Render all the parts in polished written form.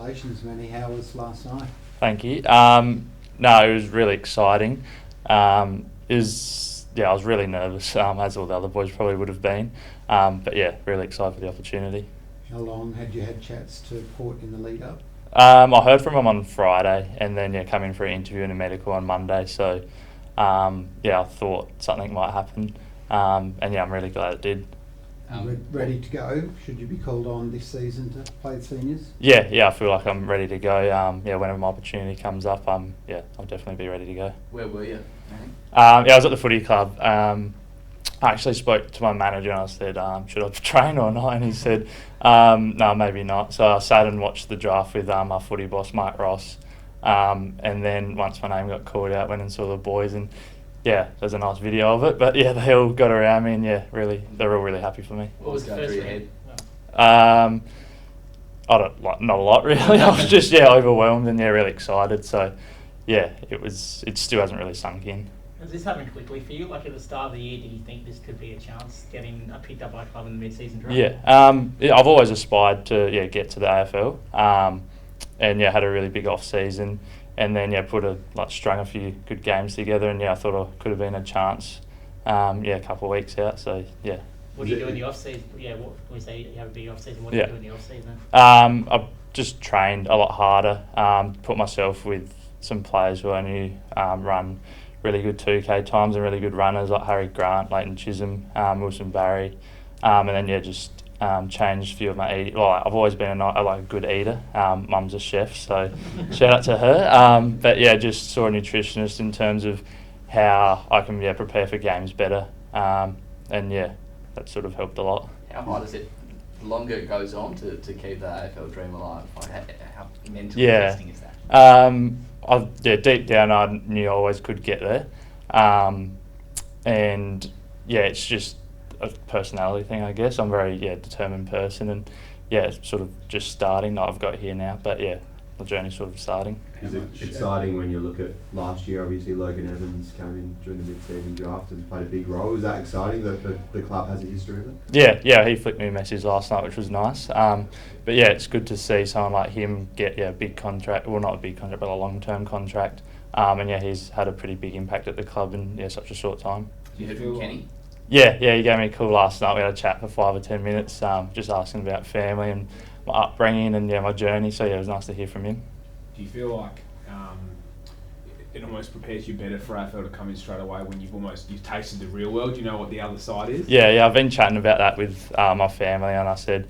congratulations, Manny. How was last night? Thank you. No, it was really exciting. I was really nervous, as all the other boys probably would have been. But yeah, really excited for the opportunity. How long had you had chats to Port in the lead up? I heard from him on Friday, and then come in for an interview and a medical on Monday. So I thought something might happen, and I'm really glad it did. Ready to go? Should you be called on this season to play the seniors? Yeah, I feel like I'm ready to go. Whenever my opportunity comes up, I'll definitely be ready to go. Where were you? I was at the footy club. I actually spoke to my manager and I said, should I train or not? And he said, no, maybe not. So I sat and watched the draft with our footy boss, Mike Ross. And then once my name got called out, went and saw the boys, and there's a nice video of it. But they all got around me, and they're all really happy for me. What was going through your head? Not a lot really. I was just overwhelmed and really excited. So it still hasn't really sunk in. Has this happened quickly for you? Like at the start of the year, did you think this could be a chance getting picked up by a club in the mid-season draft? I've always aspired to get to the AFL, and had a really big off season, and then strung a few good games together, and I thought I could have been a chance. A couple of weeks out, so yeah. What do you do in the off season? What can we say? You have a big off season. What do you do in the off season? I've just trained a lot harder. Put myself with some players who I knew run really good 2K times and really good runners like Harry Grant, Leighton Chisholm, Wilson Barry, and then just changed a few of my eating. Well, I've always been a good eater. Mum's a chef, so shout out to her. Just saw a nutritionist in terms of how I can prepare for games better, that sort of helped a lot. How hard is it? The longer it goes on to keep the AFL dream alive, how mentally testing is that? Deep down I knew I always could get there, it's just a personality thing, I guess. I'm a very determined person, and it's sort of just starting. I've got here now, but the journey's sort of starting. Is it exciting when you look at last year? Obviously Logan Evans came in during the mid-season draft and played a big role. Is that exciting that the club has a history of it? He flicked me a message last night, which was nice. It's good to see someone like him get a big contract. Well, not a big contract, but a long-term contract. He's had a pretty big impact at the club in such a short time. You heard from Kenny? He gave me a call last night. We had a chat for 5 or 10 minutes, just asking about family and my upbringing and my journey. So it was nice to hear from him. Do you feel like it almost prepares you better for AFL to come in straight away when you've tasted the real world? You know what the other side is? I've been chatting about that with my family, and I said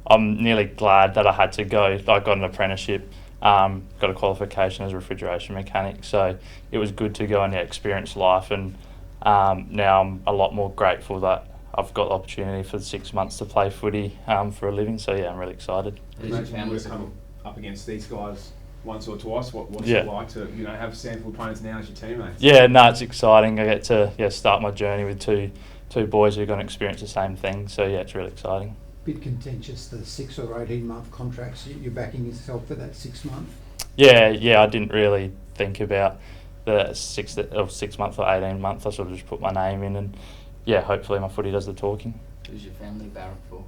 I'm nearly glad that I had to go. I got an apprenticeship, got a qualification as a refrigeration mechanic, so it was good to go and experience life, and now I'm a lot more grateful that I've got the opportunity for 6 months to play footy for a living. So I'm really excited. Imagine you come up against these guys once or twice. What's it like to have sample opponents now as your teammates? It's exciting. I get to start my journey with two boys who are going to experience the same thing. So it's really exciting. Bit contentious, the 6 or 18-month contracts. You're backing yourself for that 6 month. I didn't really think about the 6 month or 18 month. I sort of just put my name in, and hopefully my footy does the talking. Who's your family barrack for?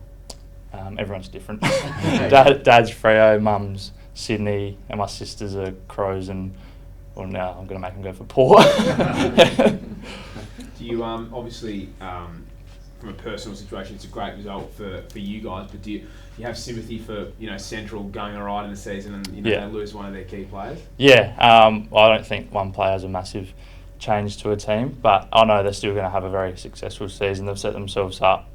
Everyone's different. Dad's Freo, Mum's Sydney, and my sisters are Crows, and now I'm going to make them go for Port. Do you obviously from a personal situation, it's a great result for you guys, but do you have sympathy for Central going alright in the season and they lose one of their key players? I don't think one player has a massive change to a team, but I know they're still going to have a very successful season. They've set themselves up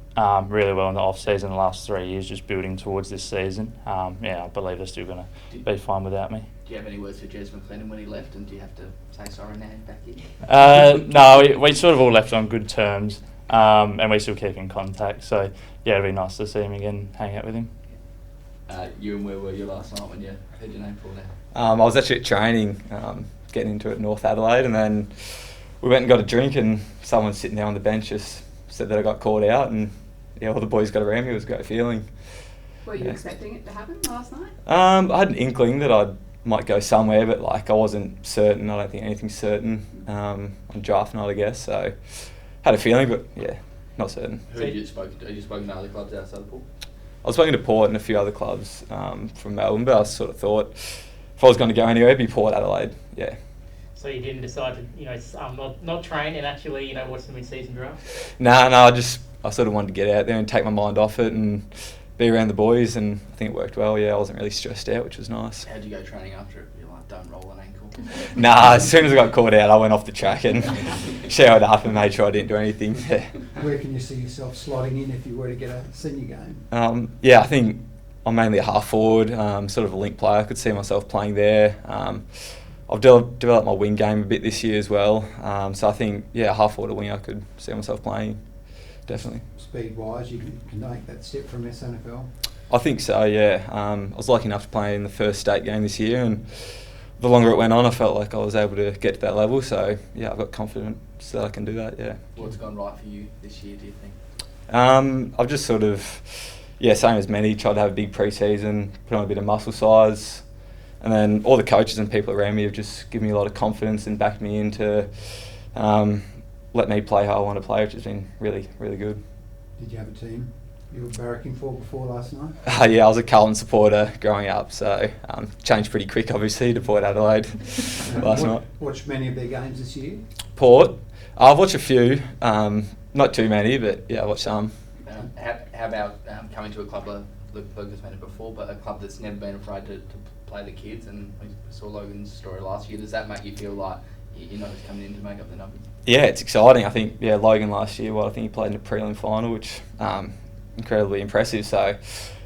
really well in the off season the last 3 years, just building towards this season. I believe they're still going to be fine without me. Do you have any words for Jez McLennan when he left, and do you have to say sorry now he's back in? No, we sort of all left on good terms, and we still keep in contact. So it'd be nice to see him again, hang out with him. Ewan, where were you last night when you heard your name called out? I was actually at training, getting into it in North Adelaide, and then we went and got a drink, and someone sitting there on the bench just said that I got called out, and all the boys got around me. It was a great feeling. Were you expecting it to happen last night? I had an inkling that I might go somewhere, but I wasn't certain. I don't think anything's certain on draft night, I guess. So had a feeling, but not certain. Who have you spoken to? Have you spoken to other clubs outside of Port? I was speaking to Port and a few other clubs from Melbourne, but I sort of thought if I was going to go anywhere, it'd be Port Adelaide. Yeah. So you didn't decide to, not train and actually, watch the mid-season draft? No, I sort of wanted to get out there and take my mind off it and be around the boys, and I think it worked well. Yeah, I wasn't really stressed out, which was nice. How'd you go training after it? You're like, don't roll an ankle. Nah, as soon as I got caught out, I went off the track and showered up and made sure I didn't do anything. Where can you see yourself slotting in if you were to get a senior game? Yeah, I think I'm mainly a half forward, sort of a link player. I could see myself playing there. I've developed my wing game a bit this year as well. So I think, half forward or wing I could see myself playing, definitely. Speed-wise, you can make that step from SNFL? I think so, yeah. I was lucky enough to play in the first state game this year, and the longer it went on, I felt like I was able to get to that level. So, yeah, I've got confidence that I can do that, yeah. What's gone right for you this year, do you think? I've just sort of, same as many, tried to have a big pre-season, put on a bit of muscle size, and then all the coaches and people around me have just given me a lot of confidence and backed me in to let me play how I want to play, which has been really, really good. Did you have a team you were barracking for before last night? Yeah, I was a Carlton supporter growing up, so changed pretty quick, obviously, to Port Adelaide last night. Watched many of their games this year? Port? I've watched a few, not too many, but yeah, I watched some. How about coming to a club like Luke has mentioned before, but a club that's never been afraid to play the kids, and we saw Logan's story last year. Does that make you feel like you're not just coming in to make up the numbers? Yeah, it's exciting. I think, Logan last year, I think he played in a prelim final, which incredibly impressive. So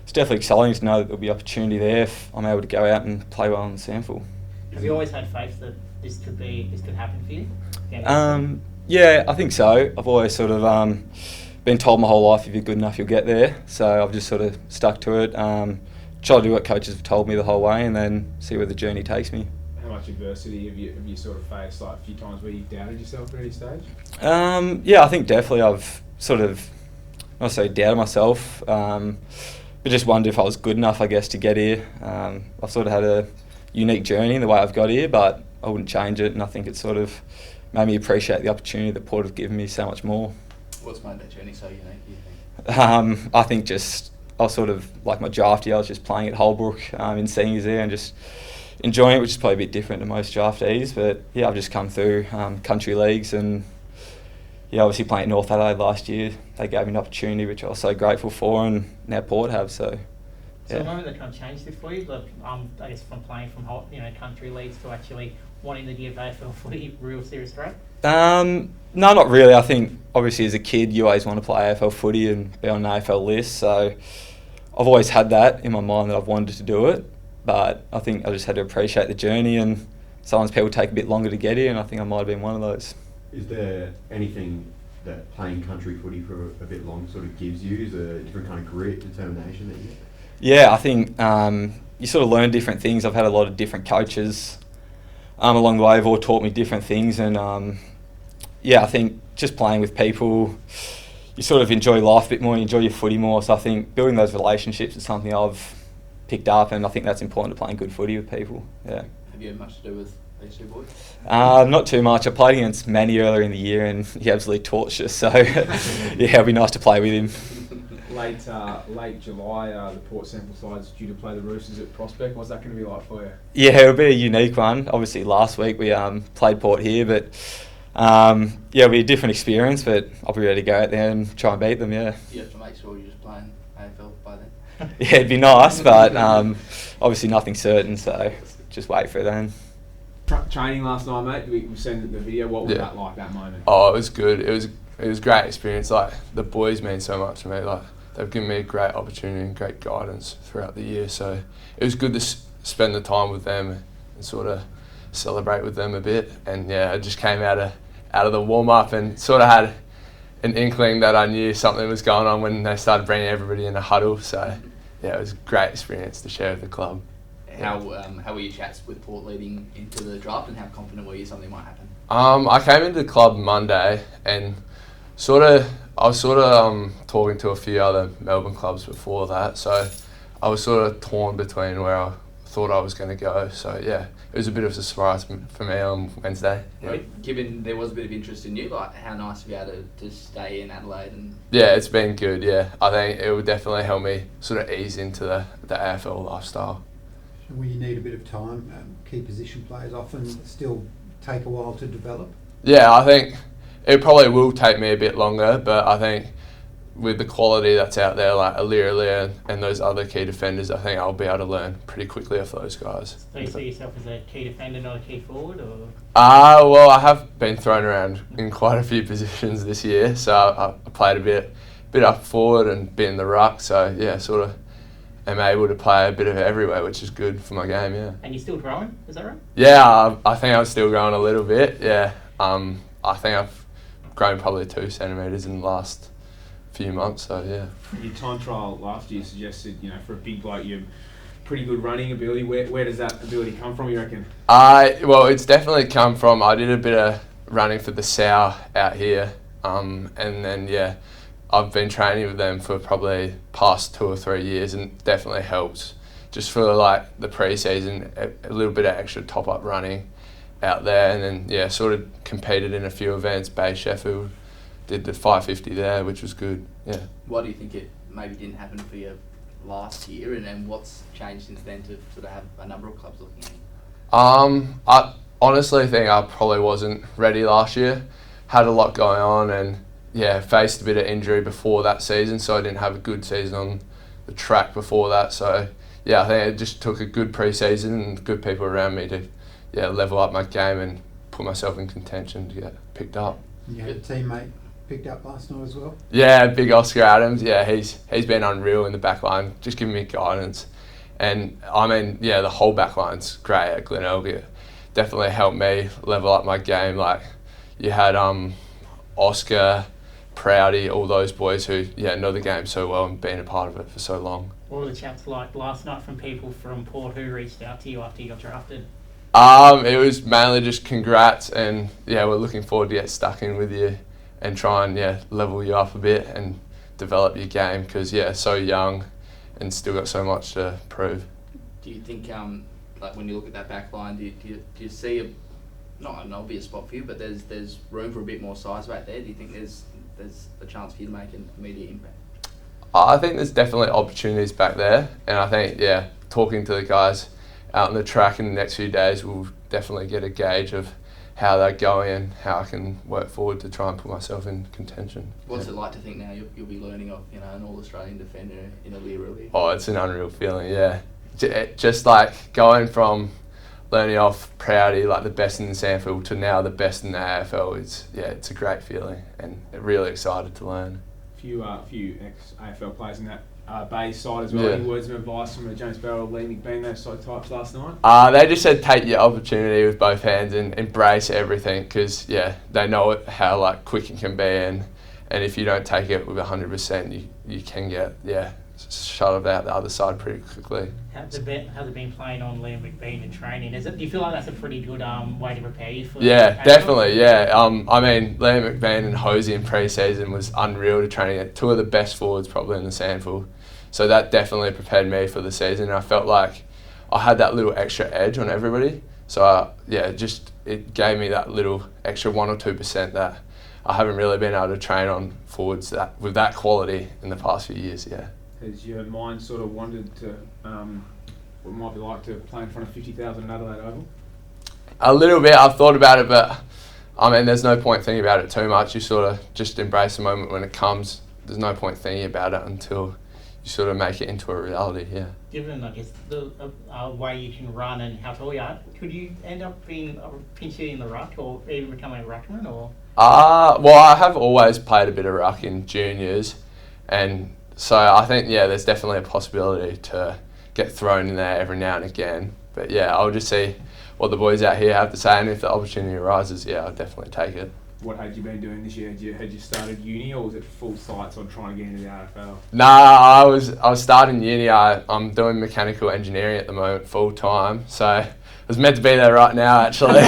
it's definitely exciting to know that there'll be opportunity there if I'm able to go out and play well in the sample. Have you always had faith that this could happen for you? Yeah, I think so. I've always sort of been told my whole life if you're good enough you'll get there. So I've just sort of stuck to it. Try to do what coaches have told me the whole way and then see where the journey takes me. How much adversity have you sort of faced, like a few times where you've doubted yourself at any stage? I think definitely I've sort of, not say doubted myself, but just wondered if I was good enough, I guess, to get here. I've sort of had a unique journey in the way I've got here, but I wouldn't change it, and I think it's sort of made me appreciate the opportunity that Port have given me so much more. What's made that journey so unique, do you think? I think just, I was sort of, like my draftee, I was just playing at Holbrook in seniors there and just enjoying it, which is probably a bit different to most draftees, but I've just come through country leagues and obviously playing at North Adelaide last year, they gave me an opportunity which I was so grateful for, and now Port have, so. So the moment that kind of changed it for you, I guess from playing from country leagues to actually wanting to give AFL footy real serious threat? No, not really. I think obviously as a kid you always want to play AFL footy and be on an AFL list, so I've always had that in my mind that I've wanted to do it, but I think I just had to appreciate the journey, and sometimes people take a bit longer to get here, and I think I might have been one of those. Is there anything that playing country footy for a bit long sort of gives you? Is there a different kind of grit, determination that you get? Yeah, I think you sort of learn different things. I've had a lot of different coaches along the way have all taught me different things, and I think just playing with people, you sort of enjoy life a bit more, you enjoy your footy more, so I think building those relationships is something I've picked up, and I think that's important to playing good footy with people. Yeah. Have you had much to do with these two boys? Not too much. I played against Manny earlier in the year and he absolutely torched us, so it'll be nice to play with him. Late July, the Port sample side's due to play the Roosters at Prospect. What's that going to be like for you? Yeah, it'll be a unique one. Obviously last week we played Port here, but it'll be a different experience, but I'll be ready to go out there and try and beat them, yeah. You have to make sure you're just playing AFL by then? Yeah, it'd be nice, but obviously nothing's certain, so just wait for it then. Training last night, mate. We've seen the video. What was that like, that moment? Oh, it was good. It was a great experience. Like, the boys mean so much to me. Like, they've given me a great opportunity and great guidance throughout the year. So it was good to spend the time with them and sort of celebrate with them a bit. And I just came out of the warm up and sort of had an inkling that I knew something was going on when they started bringing everybody in a huddle. So it was a great experience to share with the club. How were your chats with Port leading into the draft, and how confident were you something might happen? I came into the club Monday and I was talking to a few other Melbourne clubs before that, so I was sort of torn between where I thought I was going to go. So yeah, it was a bit of a surprise for me on Wednesday. Yeah. Given there was a bit of interest in you, like how nice to be able to stay in Adelaide and. Yeah, it's been good. Yeah, I think it would definitely help me sort of ease into the AFL lifestyle. Will you need a bit of time? Key position players often still take a while to develop. Yeah, I think it probably will take me a bit longer, but I think with the quality that's out there, like Alir and those other key defenders, I think I'll be able to learn pretty quickly off those guys. Do you see yourself as a key defender, not a key forward, or? Well, I have been thrown around in quite a few positions this year, so I played a bit up forward and bit in the ruck, so yeah, sort of am able to play a bit of it everywhere, which is good for my game, yeah. And you're still growing, is that right? Yeah, I think I'm still growing a little bit, yeah. I think I've grown probably 2 centimetres in the last few months, so yeah. Your time trial last year suggested, for a big bloke, you're pretty good running ability. Where does that ability come from, you reckon? Well, it's definitely come from, I did a bit of running for the Sow out here, and then, yeah, I've been training with them for probably past 2 or 3 years, and it definitely helps. Just for like the pre-season, a little bit of extra top-up running out there, and then, yeah, sort of competed in a few events, Bay Sheffield, did the 550 there, which was good, yeah. Why do you think it maybe didn't happen for you last year, and then what's changed since then to sort of have a number of clubs looking at you? I honestly think I probably wasn't ready last year. Had a lot going on, and yeah, faced a bit of injury before that season, so I didn't have a good season on the track before that. So yeah, I think it just took a good pre-season and good people around me to level up my game and put myself in contention to get picked up. You had a teammate picked up last night as well? Yeah, big Oscar Adams. Yeah, he's been unreal in the back line, just giving me guidance. And I mean, yeah, the whole back line's great at Glenelg. Definitely helped me level up my game. Like you had Oscar, Proudy, all those boys who know the game so well and been a part of it for so long. What were the chats like last night from people from Port who reached out to you after you got drafted? It was mainly just congrats, and yeah, we're looking forward to get stuck in with you and try and level you up a bit and develop your game, because so young and still got so much to prove. Do you think like when you look at that back line, do you see not an obvious spot for you, but there's room for a bit more size back there? Do you think there's a chance for you to make an immediate impact? I think there's definitely opportunities back there, and I think talking to the guys out on the track in the next few days, we'll definitely get a gauge of how they're going and how I can work forward to try and put myself in contention. What's it like to think now you'll be learning off an All-Australian defender in a really? Oh, it's an unreal feeling, yeah. Just like going from learning off Proudy, like the best in the Sandfield, to now the best in the AFL, it's a great feeling, and really excited to learn. Few ex-AFL players in that Bay side as well. Any words of advice from James Barrow, Lee McBean, those sort of types last night? They just said take your opportunity with both hands and embrace everything, because they know how quick it can be, and if you don't take it with 100%, you can get shuttled out the other side pretty quickly. How's it been playing on Liam McBean in training? Do you feel like that's a pretty good way to prepare you for? Yeah, definitely. Yeah, I mean, Liam McBean and Hosey in pre-season was unreal to training at 2 of the best forwards probably in the Sandfield. So that definitely prepared me for the season, and I felt like I had that little extra edge on everybody. So it gave me that little extra 1 or 2% that I haven't really been able to train on forwards with that quality in the past few years. Yeah. Has your mind sort of wandered to what it might be like to play in front of 50,000 at Adelaide Oval? A little bit. I've thought about it, but I mean, there's no point thinking about it too much. You sort of just embrace the moment when it comes. There's no point thinking about it until you sort of make it into a reality. Yeah. Given, I guess, the way you can run and how tall you are, could you end up being pinch hitting in the ruck or even becoming a ruckman? Or? Well, I have always played a bit of ruck in juniors, and so I think there's definitely a possibility to get thrown in there every now and again. But I'll just see what the boys out here have to say, and if the opportunity arises, I'll definitely take it. What had you been doing this year? Had you started uni, or was it full sights on trying to get into the AFL? Nah, I was starting uni. I'm doing mechanical engineering at the moment full time, so I was meant to be there right now actually.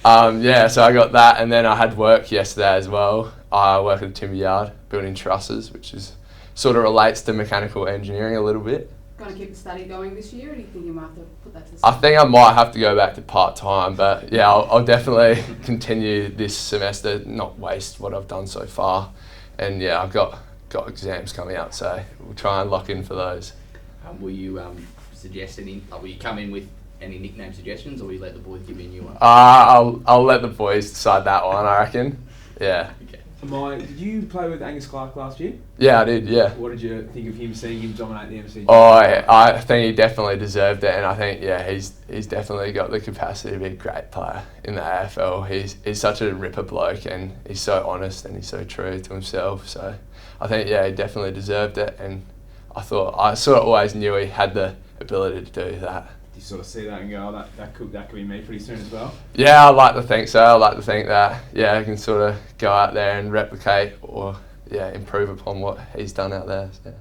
So I got that, and then I had work yesterday as well. I work at a timber yard building trusses, which is sort of relates to mechanical engineering a little bit. going to keep the study going this year, or do you think you might have to put that to the I side? think I might have to go back to part-time, but yeah, I'll definitely continue this semester, not waste what I've done so far. And yeah, I've got exams coming up, so we'll try and lock in for those. Will you suggest any? Will you come in with any nickname suggestions, or will you let the boys give you a new one? I'll let the boys decide that one, I reckon. Yeah. Okay. Did you play with Angus Clark last year? Yeah, I did, yeah. What did you think of him, seeing him dominate the MCG? Oh, I think he definitely deserved it, and I think, yeah, he's definitely got the capacity to be a great player in the AFL. He's such a ripper bloke, and he's so honest and he's so true to himself. So I think, yeah, he definitely deserved it, and I sort of always knew he had the ability to do that. Do you sort of see that and go, oh, that could be me pretty soon as well? Yeah, I like to think so. I like to think that, yeah, I can sort of go out there and replicate or, yeah, improve upon what he's done out there. So.